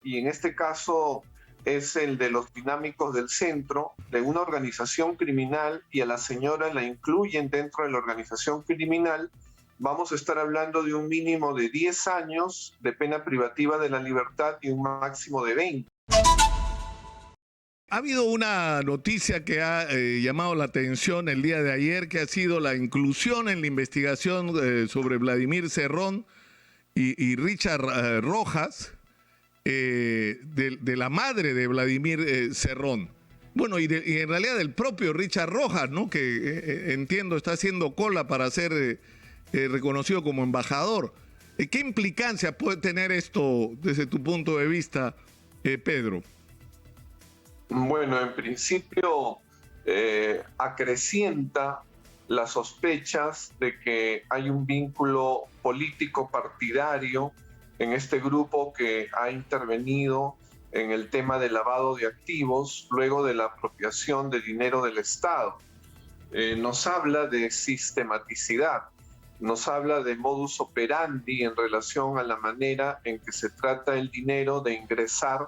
y en este caso es el de los dinámicos del centro, de una organización criminal, y a la señora la incluyen dentro de la organización criminal, vamos a estar hablando de un mínimo de 10 años de pena privativa de la libertad y un máximo de 20. Ha habido una noticia que ha llamado la atención el día de ayer, que ha sido la inclusión en la investigación sobre Vladimir Cerrón y Richard Rojas, de la madre de Vladimir Cerrón. Bueno, y en realidad del propio Richard Rojas, ¿no? Que entiendo está haciendo cola para ser reconocido como embajador. ¿Qué implicancia puede tener esto desde tu punto de vista, Pedro? Bueno, en principio acrecienta las sospechas de que hay un vínculo político partidario en este grupo que ha intervenido en el tema del lavado de activos luego de la apropiación de dinero del Estado. Nos habla de sistematicidad, nos habla de modus operandi en relación a la manera en que se trata el dinero de ingresar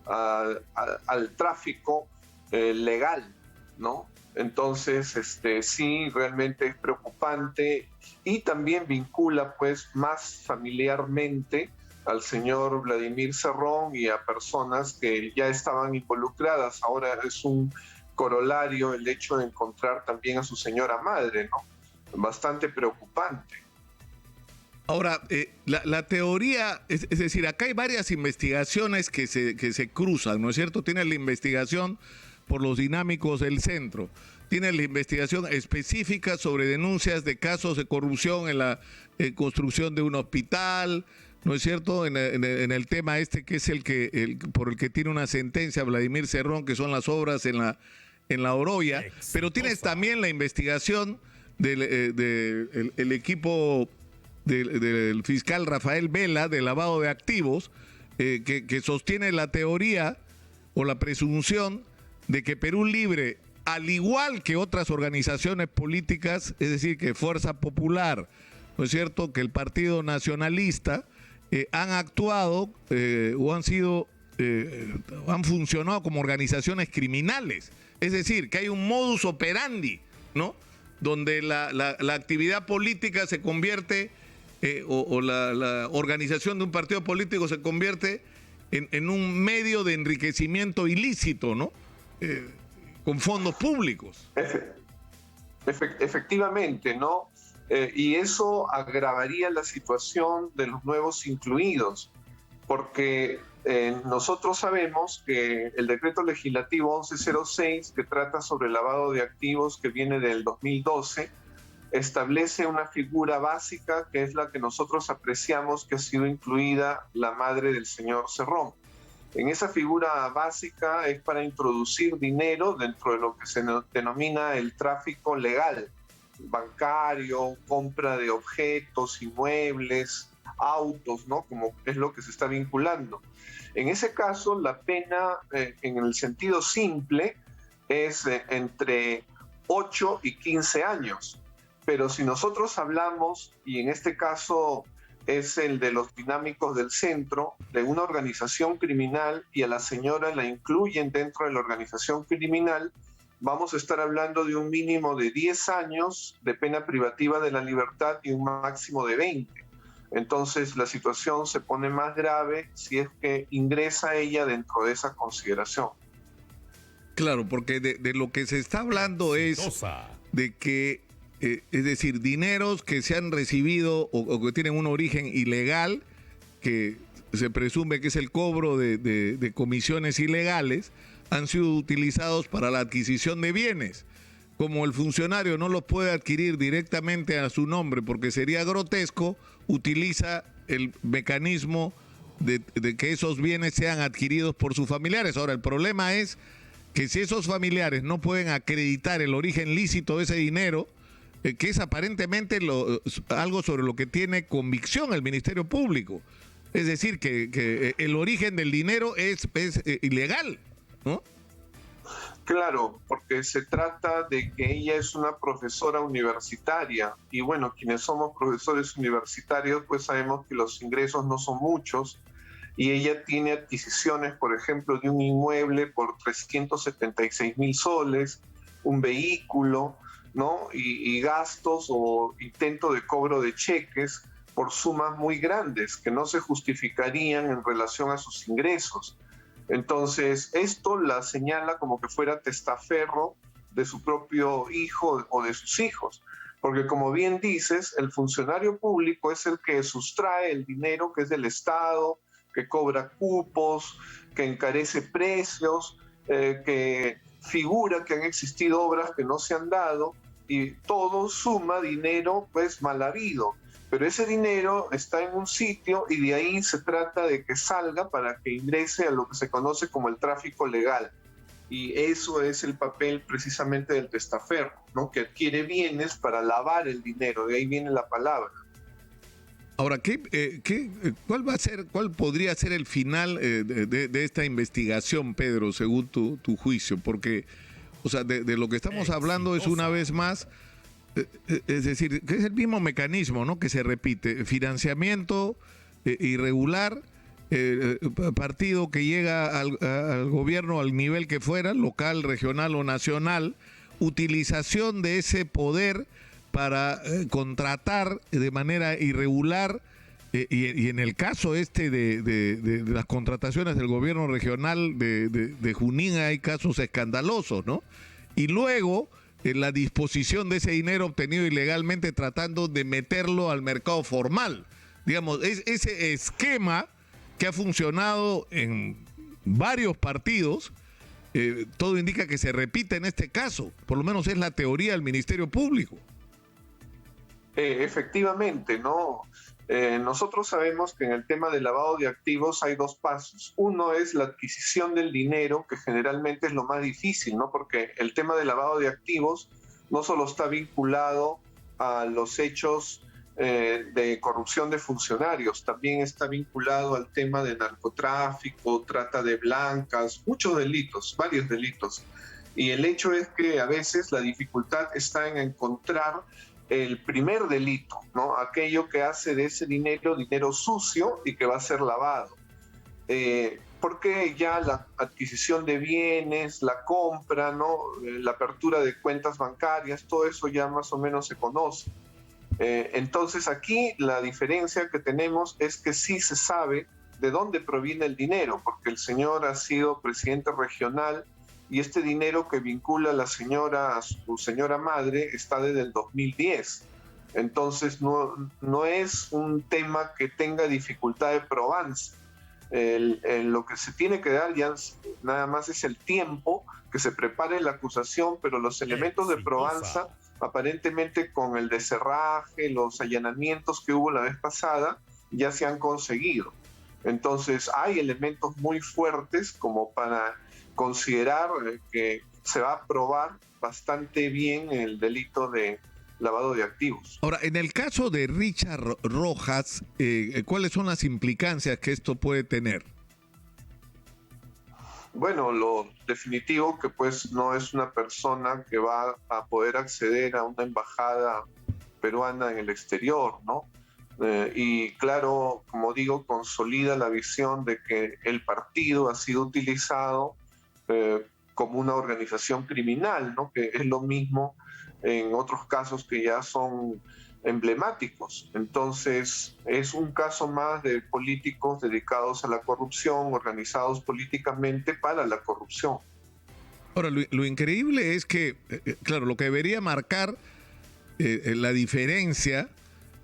al tráfico legal, ¿no? Entonces, sí, realmente es preocupante y también vincula pues más familiarmente al señor Vladimir Cerrón y a personas que ya estaban involucradas. Ahora es un corolario el hecho de encontrar también a su señora madre, ¿no? Bastante preocupante. Ahora, la teoría, es decir, acá hay varias investigaciones que se cruzan, ¿no es cierto? Tienes la investigación por los dinámicos del centro, tienes la investigación específica sobre denuncias de casos de corrupción en la construcción de un hospital, ¿no es cierto? En el tema que es por el que tiene una sentencia Vladimir Cerrón, que son las obras en la Oroya, pero tienes también la investigación del equipo del fiscal Rafael Vela de lavado de activos, que sostiene la teoría o la presunción de que Perú Libre, al igual que otras organizaciones políticas, es decir, que Fuerza Popular, ¿no es cierto?, que el Partido Nacionalista, han actuado o han funcionado como organizaciones criminales. Es decir, que hay un modus operandi, ¿no?, donde la actividad política se convierte, o la organización de un partido político se convierte en un medio de enriquecimiento ilícito, ¿no? Con fondos públicos. Efectivamente, ¿no? Y eso agravaría la situación de los nuevos incluidos, porque nosotros sabemos que el decreto legislativo 1106, que trata sobre el lavado de activos, que viene del 2012, establece una figura básica que es la que nosotros apreciamos que ha sido incluida la madre del señor Cerrón. En esa figura básica es para introducir dinero dentro de lo que se denomina el tráfico legal, bancario, compra de objetos, inmuebles, autos, ¿no? Como es lo que se está vinculando. En ese caso, la pena, en el sentido simple, es entre 8 y 15 años. Pero si nosotros hablamos, y en este caso es el de los dinámicos del centro, de una organización criminal, y a la señora la incluyen dentro de la organización criminal, vamos a estar hablando de un mínimo de 10 años de pena privativa de la libertad y un máximo de 20. Entonces la situación se pone más grave si es que ingresa ella dentro de esa consideración. Claro, porque de lo que se está hablando es de que, es decir, dineros que se han recibido o que tienen un origen ilegal, que se presume que es el cobro de comisiones ilegales, han sido utilizados para la adquisición de bienes. Como el funcionario no los puede adquirir directamente a su nombre porque sería grotesco, utiliza el mecanismo de que esos bienes sean adquiridos por sus familiares. Ahora, el problema es que si esos familiares no pueden acreditar el origen lícito de ese dinero, que es aparentemente algo sobre lo que tiene convicción el Ministerio Público, es decir, que el origen del dinero es ilegal, ¿no? Claro, porque se trata de que ella es una profesora universitaria y bueno, quienes somos profesores universitarios pues sabemos que los ingresos no son muchos y ella tiene adquisiciones, por ejemplo, de un inmueble por 376.000 soles, un vehículo, ¿no? Y gastos o intento de cobro de cheques por sumas muy grandes que no se justificarían en relación a sus ingresos. Entonces, esto la señala como que fuera testaferro de su propio hijo o de sus hijos. Porque como bien dices, el funcionario público es el que sustrae el dinero que es del Estado, que cobra cupos, que encarece precios, que figura que han existido obras que no se han dado, y todo suma dinero pues mal habido. Pero ese dinero está en un sitio y de ahí se trata de que salga para que ingrese a lo que se conoce como el tráfico legal. Y eso es el papel precisamente del testaferro, ¿no? Que adquiere bienes para lavar el dinero, de ahí viene la palabra. Ahora, ¿cuál podría ser el final de esta investigación, Pedro, según tu juicio? Porque, o sea, de lo que estamos hablando es una vez más, es decir, que es el mismo mecanismo, ¿no? Que se repite, financiamiento irregular, partido que llega al gobierno al nivel que fuera, local, regional o nacional, utilización de ese poder para contratar de manera irregular, y en el caso de las contrataciones del gobierno regional de Junín hay casos escandalosos, ¿no? Y luego la disposición de ese dinero obtenido ilegalmente tratando de meterlo al mercado formal. Digamos, ese esquema que ha funcionado en varios partidos, todo indica que se repite en este caso, por lo menos es la teoría del Ministerio Público. Efectivamente, ¿no? Nosotros sabemos que en el tema del lavado de activos hay dos pasos. Uno es la adquisición del dinero, que generalmente es lo más difícil, ¿no? Porque el tema del lavado de activos no solo está vinculado a los hechos de corrupción de funcionarios, también está vinculado al tema de narcotráfico, trata de blancas, muchos delitos, varios delitos. Y el hecho es que a veces la dificultad está en encontrar el primer delito, ¿no? Aquello que hace de ese dinero sucio y que va a ser lavado. Porque ya la adquisición de bienes, la compra, ¿no? La apertura de cuentas bancarias, todo eso ya más o menos se conoce. Entonces aquí la diferencia que tenemos es que sí se sabe de dónde proviene el dinero, porque el señor ha sido presidente regional y este dinero que vincula a la señora, a su señora madre, está desde el 2010. Entonces no es un tema que tenga dificultad de probanza. Lo que se tiene que dar ya nada más es el tiempo que se prepare la acusación, pero los elementos de probanza, aparentemente con el descerraje, los allanamientos que hubo la vez pasada, ya se han conseguido. Entonces hay elementos muy fuertes como para considerar que se va a probar bastante bien el delito de lavado de activos. Ahora, en el caso de Richard Rojas, ¿cuáles son las implicancias que esto puede tener? Bueno, lo definitivo que pues no es una persona que va a poder acceder a una embajada peruana en el exterior, ¿no? Y claro, como digo, consolida la visión de que el partido ha sido utilizado como una organización criminal, ¿no? Que es lo mismo en otros casos que ya son emblemáticos. Entonces, es un caso más de políticos dedicados a la corrupción, organizados políticamente para la corrupción. Ahora, lo increíble es que, claro, lo que debería marcar la diferencia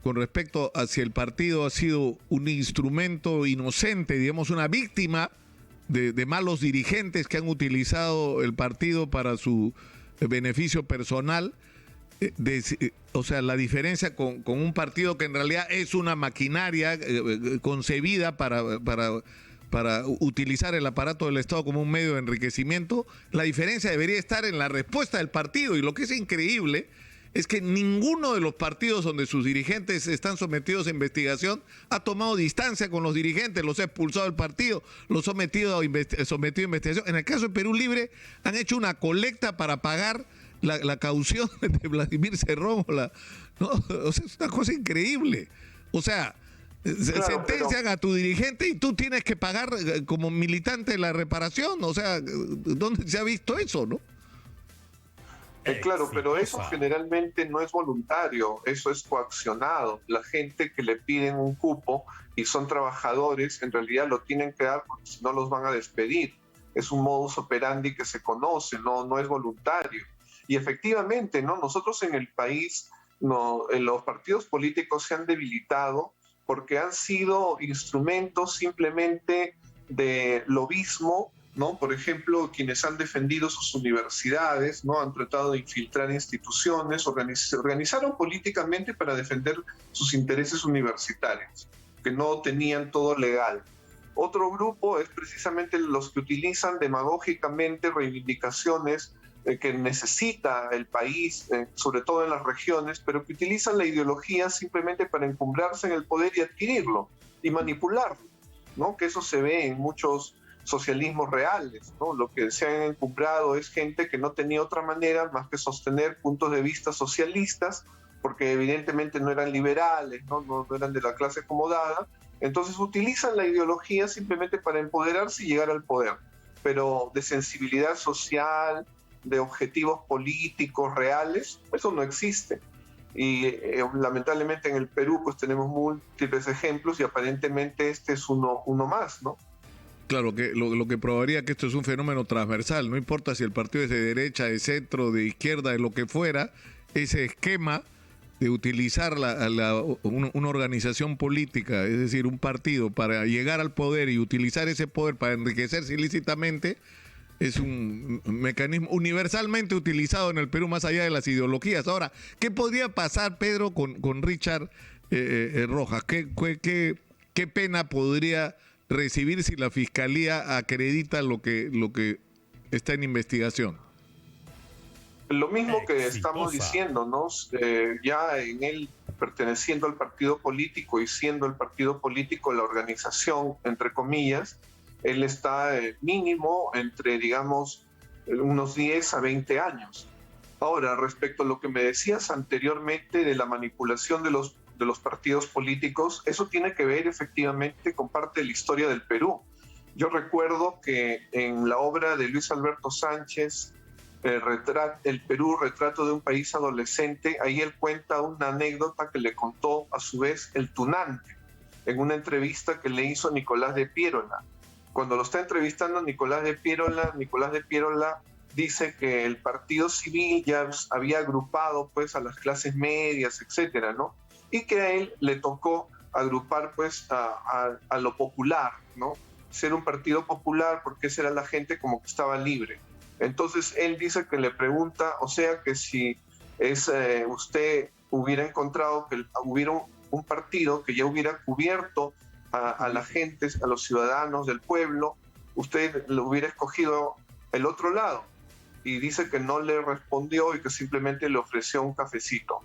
con respecto a si el partido ha sido un instrumento inocente, digamos, una víctima de malos dirigentes que han utilizado el partido para su beneficio personal, o sea, la diferencia con un partido que en realidad es una maquinaria concebida para utilizar el aparato del Estado como un medio de enriquecimiento, la diferencia debería estar en la respuesta del partido. Y lo que es increíble es que ninguno de los partidos donde sus dirigentes están sometidos a investigación ha tomado distancia con los dirigentes, los ha expulsado del partido, los ha sometido a investigación. En el caso de Perú Libre han hecho una colecta para pagar la caución de Vladimir Cerrón, ¿no? O sea, es una cosa increíble. O sea, Claro, Sentencian a tu dirigente y tú tienes que pagar como militante la reparación. O sea, ¿dónde se ha visto eso, no? Claro, pero eso generalmente no es voluntario, eso es coaccionado. La gente que le piden un cupo y son trabajadores, en realidad lo tienen que dar porque si no los van a despedir. Es un modus operandi que se conoce, no es voluntario. Y efectivamente, ¿no? Nosotros en el país, no, los partidos políticos se han debilitado porque han sido instrumentos simplemente de lobismo, ¿no? Por ejemplo, quienes han defendido sus universidades, ¿no? Han tratado de infiltrar instituciones, organizaron políticamente para defender sus intereses universitarios, que no tenían todo legal. Otro grupo es precisamente los que utilizan demagógicamente reivindicaciones que necesita el país, sobre todo en las regiones, pero que utilizan la ideología simplemente para encumbrarse en el poder y adquirirlo y manipularlo, ¿no? Que eso se ve en muchos socialismos reales, ¿no? Lo que se han encumbrado es gente que no tenía otra manera más que sostener puntos de vista socialistas, porque evidentemente no eran liberales, no eran de la clase acomodada, entonces utilizan la ideología simplemente para empoderarse y llegar al poder, pero de sensibilidad social, de objetivos políticos reales, eso no existe. Y lamentablemente en el Perú pues tenemos múltiples ejemplos y aparentemente este es uno más, ¿no? Claro, que lo que probaría que esto es un fenómeno transversal, no importa si el partido es de derecha, de centro, de izquierda, de lo que fuera, ese esquema de utilizar una organización política, es decir, un partido, para llegar al poder y utilizar ese poder para enriquecerse ilícitamente, es un mecanismo universalmente utilizado en el Perú más allá de las ideologías. Ahora, ¿qué podría pasar, Pedro, con Richard Rojas? ¿Qué pena podría recibir si la Fiscalía acredita lo que está en investigación? Lo mismo que estamos diciéndonos, ya en él perteneciendo al partido político y siendo el partido político la organización, entre comillas, él está mínimo entre, digamos, unos 10 a 20 años. Ahora, respecto a lo que me decías anteriormente de la manipulación de los partidos políticos, eso tiene que ver efectivamente con parte de la historia del Perú. Yo recuerdo que en la obra de Luis Alberto Sánchez, el Perú, retrato de un país adolescente, ahí él cuenta una anécdota que le contó a su vez el Tunante, en una entrevista que le hizo Nicolás de Piérola. Cuando lo está entrevistando Nicolás de Piérola dice que el partido civil ya había agrupado pues a las clases medias, etcétera, ¿no? Y que a él le tocó agrupar pues a lo popular, ¿no? Ser un partido popular porque esa era la gente como que estaba libre. Entonces él dice que le pregunta, o sea que si usted hubiera encontrado que hubiera un partido que ya hubiera cubierto a la gente, a los ciudadanos del pueblo, usted lo hubiera escogido el otro lado. Y dice que no le respondió y que simplemente le ofreció un cafecito.